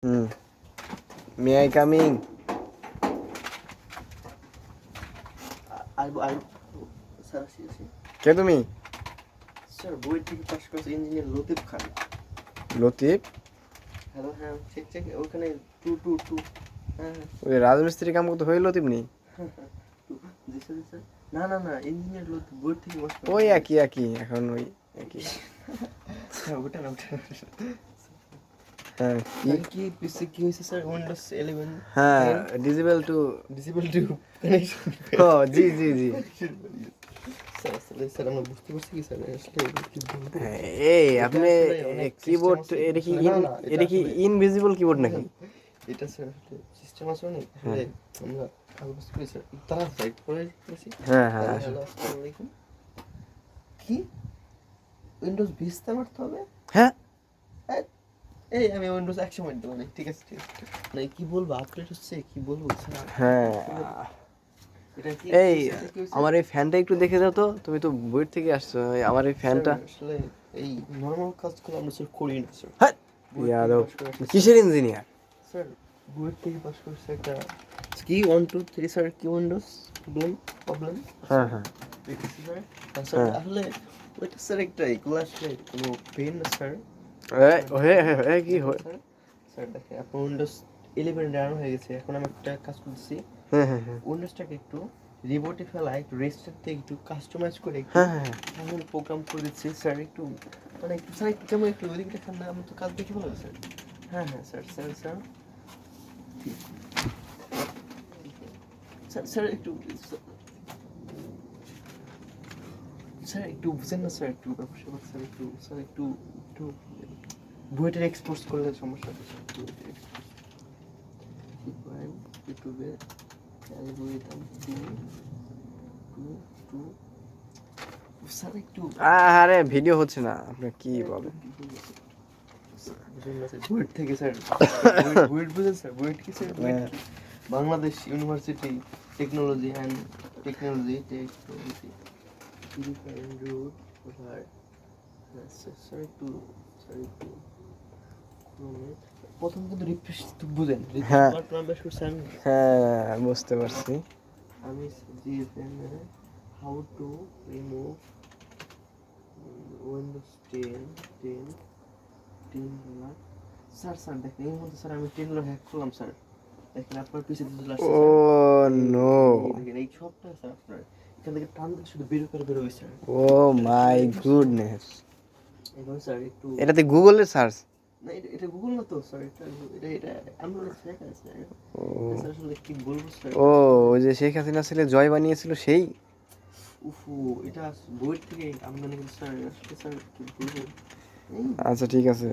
Hmm, may I coming? আইবো আইবো sir আসি আসি কে তুমি? স্যার বই থেকে পাস করছে ইঞ্জিনিয়ার লতিফ খান। লতিফ? হ্যালো হ্যাঁ চেক চেক ওখানে টু টু টু হ্যাঁ হ্যাঁ ওই রাজমিস্ত্রি কাম করতে হয়ে লতিফ নেই? টু জি স্যার জি স্যার না না না ইঞ্জিনিয়ার লতিফ বই থেকে পাস করছে। ওই একই একই, এখন ওই একই। হ্যাঁ ওটা না ওটা হ্যাঁ কি? স্যার কি পিসি কি হয়েছে স্যার উইন্ডোজ 11 হ্যাঁ, disable to. Disable to connection. ও জি জি জি। স্যার আসলে স্যার আমরা বুঝতে পারছি কি স্যার আসলে কি বলবো। হ্যাঁ, এই এটা আপনি আসলে অনেক কিবোর্ড, system আছে। এটা কি না, না, এটা এটা কি আসলে- ইনভিজিবল কিবোর্ড নাকি? এটা স্যার আসলে সিস্টেম আছে অনেক হ্যাঁ। আসলে আমরা কাজ বুঝতে পারি স্যার তারা সাইড করে দিয়েছি। হ্যাঁ হ্যাঁ আসলে। হ্যালো আসসালামু আলাইকুম। কি উইন্ডোজ 20 তে মারতে হবে? হ্যাঁ এই এই আমি উইন্ডোজ 100 মারতে পারি। ঠিক আছে ঠিক আছে মানে কি বলবো আপডেট হচ্ছে কি বলবো স্যার। হ্যাঁ। এটা কি এই এটা কি হয়েছে? আমার এই ফ্যানটা একটু দেখে দাও তো, তুমি তো বুয়েট থেকে আসছো, এই আমার এই ফ্যানটা। স্যার, আসলে এই নরমাল কাজগুলো আমরা স্যার করি না স্যার। হ্যাঁ বুয়েট থেকে ইয়াদব, পাশ করে আসছি, কিসের ইঞ্জিনিয়ার? স্যার বুয়েট থেকে পাস করছে একটা কি 1 2 3 স্যার কি উইন্ডোজ প্রবলেম প্রবলেম হ্যাঁ হ্যাঁ দেখেছি স্যার। স্যার হ্যাঁ। আসলে ওইটা স্যার একটা এগুলো আসলে কোনো পেন না স্যার। কি হয়? স্যার স্যার দেখে আপনার উইন্ডোজ 11 রান হয়ে গেছে, এখন আমি একটা কাজ করতেছি হ্যাঁ হ্যাঁ হ্যাঁ উইন্ডোজটাকে একটু রিবোটে ফেলা একটু রেস্টার্ট দিয়ে একটু কাস্টমাইজ করে একটু হ্যাঁ হ্যাঁ এমন প্রোগ্রাম করে দিচ্ছি স্যার একটু মানে একটু স্যার একটু যেমন একটু ওইদিকে দেখান না আমি তো কাজ দেখে ভালো স্যার। হ্যাঁ হ্যাঁ sir sir sir sir sir একটু স্যার একটু বুঝেন না স্যার একটু ব্যবসা স্যার একটু স্যার একটু একটু বুয়েটের এক্সপোর্ট করলে সমস্যা আছে স্যার বুয়েটের এক্সপোর্ট ইউটিউবে algorithm to to to sir একটু আরে ভিডিও হচ্ছে না, আপনি কি বলেন? বুঝেন না স্যার বুয়েট থেকে স্যার বুয়েট বুঝেন স্যার বুয়েট কি স্যার বুয়েট কি? Bangladesh university technology and technology route over sir একটু স্যার একটু প্রথম কিন্তু রিফ্রেশ বুঝেন হ্যাঁ। স্যার হ্যাঁ বুঝতে পারছি। আমি GFM how to remove Windows 10 dollar sir sir দেখেন এই মধ্যে স্যার আমি $10 হ্যাক করলাম স্যার দেখেন আপনার পিছে চলে আসছে ও নো, দেখেন এই সবটা স্যার আপনার এখান থেকে টান দিলে শুধু বেরোয় স্যার। Oh my goodness. এখন স্যার একটু এটাতে গুগলের সার্চ? না এটা গুগল না তো স্যার এটা এটা এটা আমরা শেখ আছে ও স্যার আসলে কি বলবো স্যার। ও, ওই যে শেখ হাসিনা ছেলে জয় বানিয়েছিল সেই? উফু এটা বইয়ের থেকে আমদানি কিন্তু স্যার আসলে স্যার কি বলবো এই আচ্ছা ঠিক আছে।